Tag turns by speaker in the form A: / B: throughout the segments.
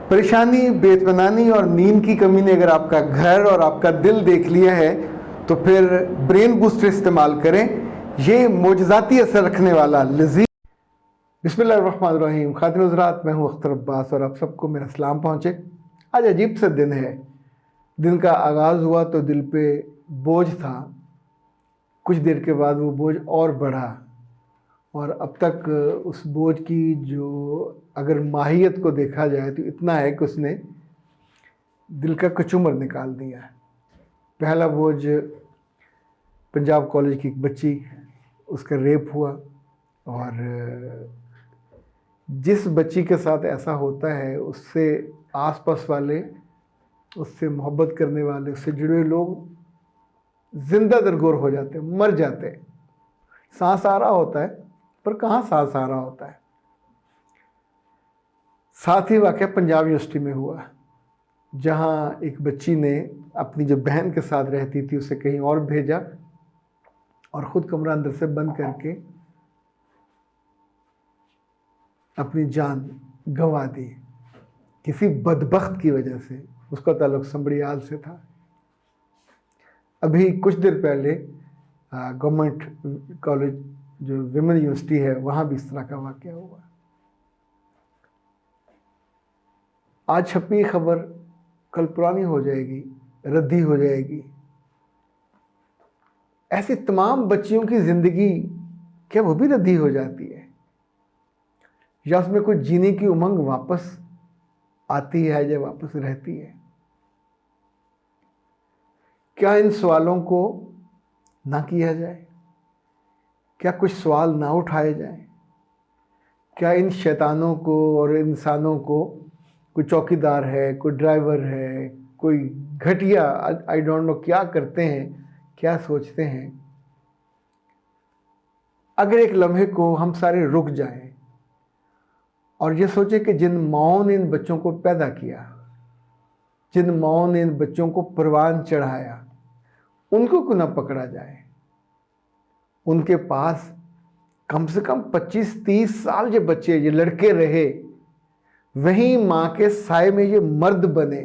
A: परेशानी, बेइत्मीनानी और नींद की कमी ने अगर आपका घर और आपका दिल देख लिया है तो फिर ब्रेन बूस्टर इस्तेमाल करें। ये मोजज़ाती असर रखने वाला लज़ीज़। बिस्मिल्लाहिर्रहमानिर्रहीम। खातिन हज़रात, मैं हूँ अख्तर अब्बास और आप सबको मेरा सलाम पहुँचे। आज अजीब सा दिन है। दिन का आगाज़ हुआ तो दिल पे बोझ था, कुछ देर के बाद वो बोझ और बढ़ा और अब तक उस बोझ की जो अगर माहियत को देखा जाए तो इतना है कि उसने दिल का कचूमर निकाल दिया है। पहला बोझ पंजाब कॉलेज की एक बच्ची, उसका रेप हुआ और जिस बच्ची के साथ ऐसा होता है उससे आसपास वाले, उससे मोहब्बत करने वाले, उससे जुड़े लोग जिंदा दरगोर हो जाते हैं, मर जाते हैं। सांस आ रहा होता है पर कहाँ सांस आ रहा होता है। साथ ही वाक़या पंजाब यूनिवर्सिटी में हुआ, जहाँ एक बच्ची ने अपनी जो बहन के साथ रहती थी उसे कहीं और भेजा और ख़ुद कमरा अंदर से बंद करके अपनी जान गंवा दी किसी बदबख्त की वजह से। उसका ताल्लुक़ संबड़ियाल से था। अभी कुछ देर पहले गवर्नमेंट कॉलेज जो विमेन यूनिवर्सिटी है वहाँ भी इस तरह का वाक़या हुआ। आज छपी खबर कल पुरानी हो जाएगी, रद्दी हो जाएगी। ऐसी तमाम बच्चियों की ज़िंदगी क्या वो भी रद्दी हो जाती है या उसमें कुछ जीने की उमंग वापस आती है या वापस रहती है? क्या इन सवालों को ना किया जाए? क्या कुछ सवाल ना उठाए जाएं? क्या इन शैतानों को और इंसानों को, कोई चौकीदार है, कोई ड्राइवर है, कोई घटिया आई डोंट नो क्या करते हैं, क्या सोचते हैं, अगर एक लम्हे को हम सारे रुक जाएं और ये सोचें कि जिन माओं ने इन बच्चों को पैदा किया, जिन माओं ने इन बच्चों को परवान चढ़ाया, उनको क्यों ना पकड़ा जाए? उनके पास कम से कम 25-30 साल ये बच्चे, ये लड़के रहे, वहीं माँ के साए में ये मर्द बने।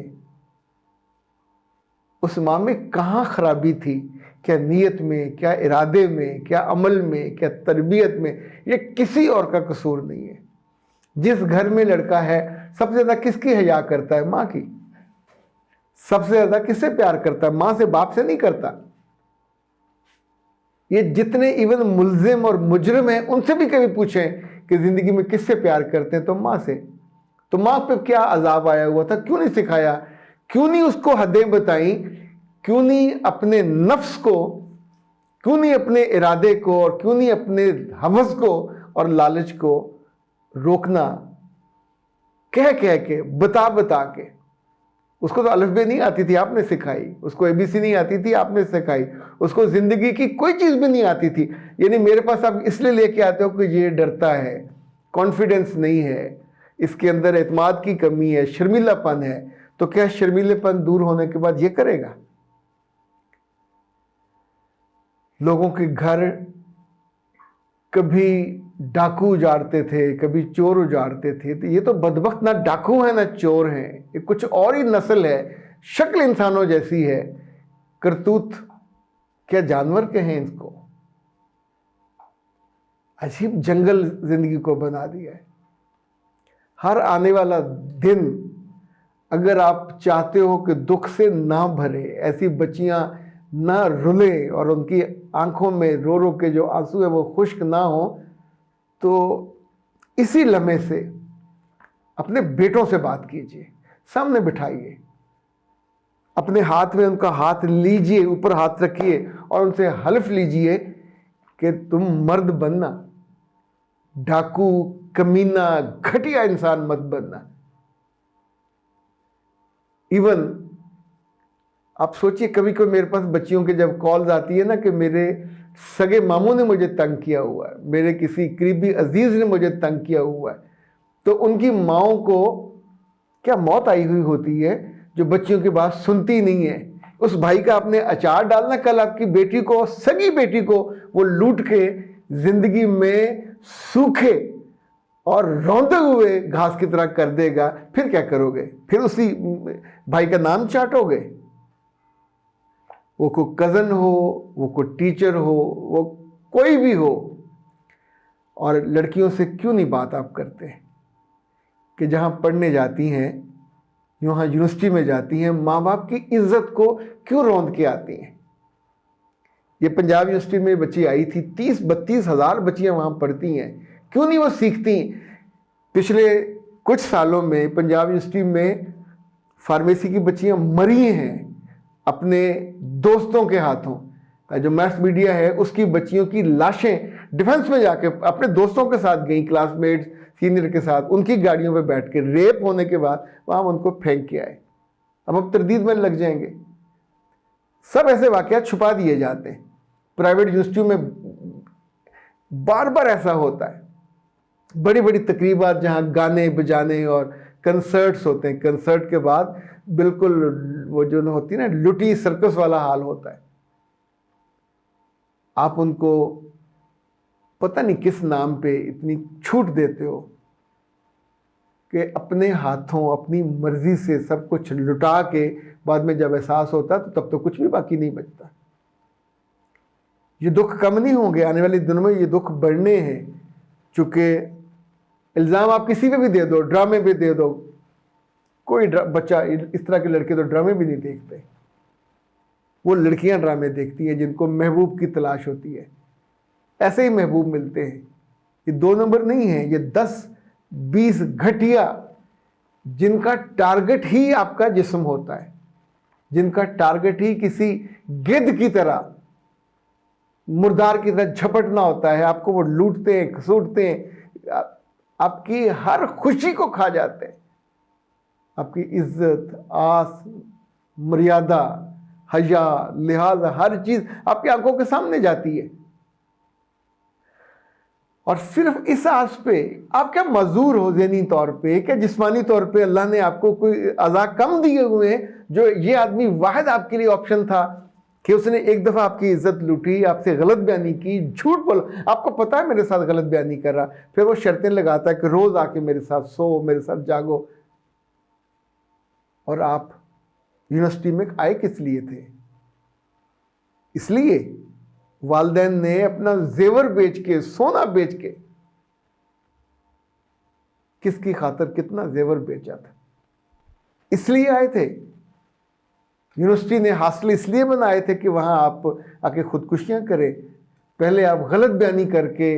A: उस माँ में कहाँ खराबी थी? क्या नीयत में, क्या इरादे में, क्या अमल में, क्या तरबियत में? ये किसी और का कसूर नहीं है। जिस घर में लड़का है सबसे ज़्यादा किसकी हया करता है? माँ की। सबसे ज़्यादा किससे प्यार करता है? माँ से, बाप से नहीं करता। ये जितने इवन मुल्जिम और मुजरिम हैं उनसे भी कभी पूछें कि ज़िंदगी में किससे प्यार करते हैं तो माँ से। तो माँ पे क्या अजाब आया हुआ था? क्यों नहीं सिखाया? क्यों नहीं उसको हदें बताई? क्यों नहीं अपने नफ्स को, क्यों नहीं अपने इरादे को और क्यों नहीं अपने हवस को और लालच को रोकना? कह कह के, बता बता के। उसको तो अलिफ बे नहीं आती थी, आपने सिखाई। उसको ABC नहीं आती थी, आपने सिखाई। उसको ज़िंदगी की कोई चीज़ भी नहीं आती थी। यानी मेरे पास आप इसलिए लेके आते हो कि ये डरता है, कॉन्फिडेंस नहीं है, इसके अंदर एतमाद की कमी है, शर्मीलापन है। तो क्या शर्मीलेपन दूर होने के बाद ये करेगा? लोगों के घर कभी डाकू उजाड़ते थे, कभी चोर उजाड़ते थे। तो ये तो बदबख्त ना डाकू हैं ना चोर हैं, ये कुछ और ही नस्ल है। शक्ल इंसानों जैसी है, करतूत क्या जानवर के हैं? इसको अजीब जंगल जिंदगी को बना दिया है। हर आने वाला दिन अगर आप चाहते हो कि दुख से ना भरे, ऐसी बच्चियां ना रुले और उनकी आंखों में रो रो के जो आंसू है वो खुश्क ना हो, तो इसी लम्हे से अपने बेटों से बात कीजिए, सामने बिठाइए, अपने हाथ में उनका हाथ लीजिए, ऊपर हाथ रखिए और उनसे हल्फ लीजिए कि तुम मर्द बनना, डाकू, कमीना, घटिया इंसान मत बनना। इवन आप सोचिए, कभी कभी मेरे पास बच्चियों के जब कॉल्स आती है ना कि मेरे सगे मामू ने मुझे तंग किया हुआ है, मेरे किसी करीबी अजीज ने मुझे तंग किया हुआ है, तो उनकी माओं को क्या मौत आई हुई होती है जो बच्चियों की बात सुनती नहीं है। उस भाई का आपने अचार डालना, कल आपकी बेटी को, सगी बेटी को वो लूट के जिंदगी में सूखे और रौंदे हुए घास की तरह कर देगा, फिर क्या करोगे? फिर उसी भाई का नाम चाटोगे? वो कोई कज़न हो, वो कोई टीचर हो, वो कोई भी हो। और लड़कियों से क्यों नहीं बात आप करते कि जहाँ पढ़ने जाती हैं, यहाँ यूनिवर्सिटी में जाती हैं, माँ बाप की इज्जत को क्यों रौंद के आती हैं? ये पंजाब यूनिवर्सिटी में बच्ची आई थी, 30-32 हज़ार बच्चियाँ वहाँ पढ़ती हैं, क्यों नहीं वो सीखती? पिछले कुछ सालों में पंजाब यूनिवर्सिटी में फार्मेसी की बच्चियाँ मरी हैं अपने दोस्तों के हाथों। जो मैस मीडिया है उसकी बच्चियों की लाशें डिफेंस में जाके अपने दोस्तों के साथ गई, क्लासमेट सीनियर के साथ, उनकी गाड़ियों पे बैठ के रेप होने के बाद वहाँ उनको फेंक के आए। अब तरदीद में लग जाएंगे। सब ऐसे वाकयात छुपा दिए जाते हैं। प्राइवेट यूनिवर्सिटियों में बार बार ऐसा होता है। बड़ी बड़ी तकरीबात जहाँ गाने बजाने और कंसर्ट्स होते हैं, कंसर्ट के बाद बिल्कुल वो जो होती है ना लुटी सर्कस वाला हाल होता है। आप उनको पता नहीं किस नाम पे इतनी छूट देते हो कि अपने हाथों अपनी मर्जी से सब कुछ लुटा के बाद में जब एहसास होता तो तब तो कुछ भी बाकी नहीं बचता। ये दुख कम नहीं होंगे, आने वाले दिनों में ये दुख बढ़ने हैं। चूँकि इल्ज़ाम आप किसी पे भी दे दो, ड्रामे पे दे दो, कोई बच्चा इस तरह के लड़के तो ड्रामे भी नहीं देखते। वो लड़कियां ड्रामे देखती हैं जिनको महबूब की तलाश होती है। ऐसे ही महबूब मिलते हैं। ये 2 नंबर नहीं है, ये 10-20 घटिया जिनका टारगेट ही आपका जिस्म होता है, जिनका टारगेट ही किसी गिद्ध की तरह, मुर्दार की तरह झपटना होता है। आपको वो लूटते हैं, खसूटते हैं, आपकी हर खुशी को खा जाते हैं। आपकी इज्जत, आस, मर्यादा, हया, लिहाज, हर चीज आपकी आंखों के सामने जाती है। और सिर्फ इस आस पे आप क्या मजूर हो ज़हनी तौर पे, क्या जिस्मानी तौर पे अल्लाह ने आपको कोई अज़ा कम दिए हुए हैं? जो ये आदमी वाहिद आपके लिए ऑप्शन था कि उसने एक दफ़ा आपकी इज्जत लूटी, आपसे गलत बयानी की, झूठ बोला, आपको पता है मेरे साथ गलत बयानी कर रहा, फिर वो शर्तें लगाता है कि रोज़ आके मेरे साथ सो, मेरे साथ जागो। और आप यूनिवर्सिटी में आए किस लिए थे? इसलिए वालिदैन ने अपना जेवर बेच के, सोना बेच के, किसकी खातर कितना जेवर बेचा था? इसलिए आए थे। यूनिवर्सिटी ने हॉस्टल इसलिए बनाए थे कि वहां आप आके खुदकुशियां करें। पहले आप गलत बयानी करके,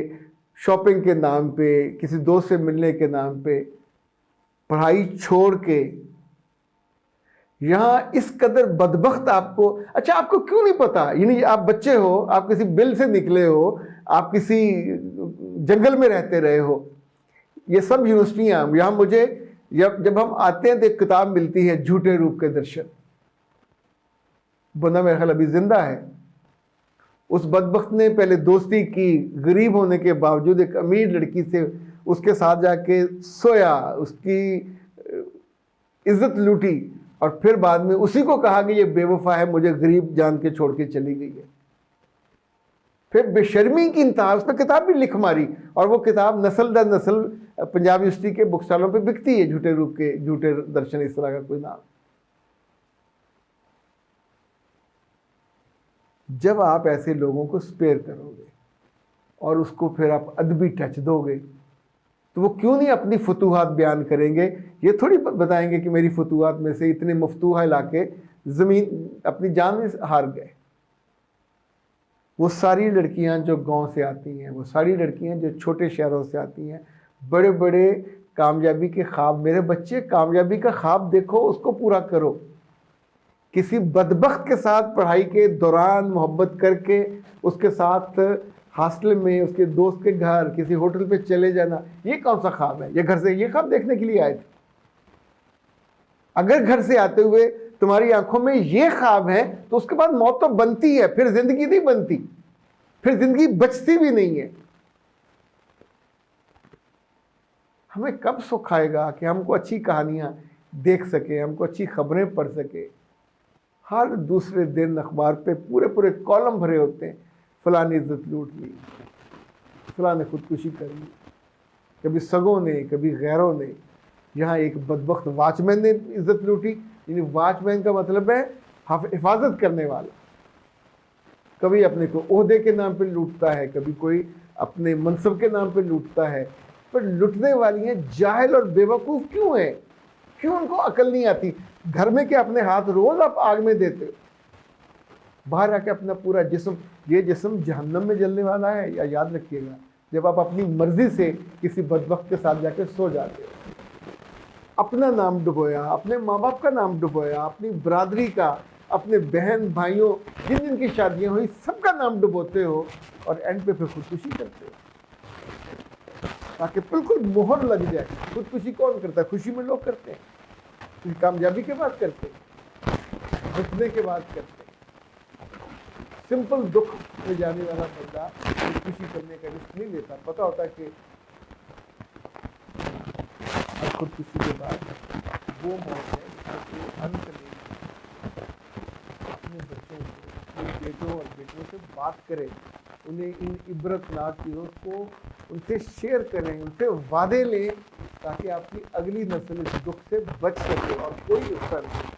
A: शॉपिंग के नाम पे, किसी दोस्त से मिलने के नाम पे, पढ़ाई छोड़ के यहाँ इस कदर बदबख्त आपको। अच्छा, आपको क्यों नहीं पता? यानी आप बच्चे हो, आप किसी बिल से निकले हो, आप किसी जंगल में रहते रहे हो। ये सब यूनिवर्सिटियाँ, यहाँ मुझे जब हम आते हैं तो एक किताब मिलती है, झूठे रूप के दर्शन। बंदा मेरा ख्याल अभी जिंदा है। उस बदबख्त ने पहले दोस्ती की, गरीब होने के बावजूद एक अमीर लड़की से उसके साथ जाके सोया, उसकी इज्जत लूटी, और फिर बाद में उसी को कहा कि ये बेवफा है, मुझे गरीब जान के छोड़ के चली गई है। फिर बेशर्मी की इंतहा, उस पर किताब भी लिख मारी, और वो किताब नस्ल दर नस्ल पंजाब यूनिवर्सिटी के बुक स्टॉलों पे बिकती है, झूठे रूप के, झूठे दर्शन, इस तरह का कोई नाम। जब आप ऐसे लोगों को स्पेयर करोगे और उसको फिर आप अदबी टच दोगे, तो वो क्यों नहीं अपनी फतूहात बयान करेंगे? ये थोड़ी बताएंगे कि मेरी फतूहात में से इतने मफतूहा इलाके ज़मीन अपनी जान में हार गए। वो सारी लड़कियां जो गांव से आती हैं, वो सारी लड़कियां जो छोटे शहरों से आती हैं, बड़े बड़े कामयाबी के ख्वाब, मेरे बच्चे कामयाबी का ख्वाब देखो, उसको पूरा करो। किसी बदबख्त के साथ पढ़ाई के दौरान मोहब्बत करके उसके साथ हॉस्टल में, उसके दोस्त के घर, किसी होटल पे चले जाना, ये कौन सा ख्वाब है? ये घर से ये ख्वाब देखने के लिए आए थे? अगर घर से आते हुए तुम्हारी आंखों में ये ख्वाब है तो उसके बाद मौत तो बनती है, फिर जिंदगी नहीं बनती, फिर जिंदगी बचती भी नहीं है। हमें कब सुख आएगा कि हमको अच्छी कहानियां देख सके, हमको अच्छी खबरें पढ़ सके? हर दूसरे दिन अखबार पे पूरे पूरे कॉलम भरे होते हैं, फलां ने इज्जत लूट ली, फलां ने खुदकुशी कर ली, कभी सगों ने, कभी गैरों ने। यहाँ एक बदबख्त वॉचमैन ने इज्जत लूटी, यानी वॉचमैन का मतलब है हिफाजत करने वाला। कभी अपने को ओहदे के नाम पे लूटता है, कभी कोई अपने मनसब के नाम पे लूटता है। पर लुटने वाली हैं जाहिल और बेवकूफ़ क्यों है? क्यों उनको अकल नहीं आती? घर में क्या अपने हाथ रोज आप आग में देते हो? बाहर आके अपना पूरा जिस्म, ये जिस्म जहन्नम में जलने वाला है। या याद रखिएगा, जब आप अपनी मर्जी से किसी बदबख्त के साथ जाकर सो जाते हो, अपना नाम डुबोया, अपने माँ बाप का नाम डुबोया, अपनी बरादरी का, अपने बहन भाइयों जिन जिन की शादियां हुई सबका नाम डुबोते हो, और एंड पे फिर खुदकुशी करते हो ताकि बिल्कुल मोहर लग जाए। खुदकुशी कौन करता है? खुशी में लोग करते हैं, किसी कामयाबी के बाद करते हैं, बचने के बाद करते हैं। सिंपल दुख में जाने वाला बंदा खुदकुशी करने का रिस्क नहीं लेता। पता होता है कि खुदकुशी के बाद वो मौत है जिसको अंत नहीं। अपने बच्चों को, अपने बेटों और बेटियों से बात करें, उन्हें इन इबरतनाक चीज़ों को उनसे शेयर करें, उनसे वादे लें, ताकि आपकी अगली नस्ल इस दुख से बच सके और कोई उसका नहीं।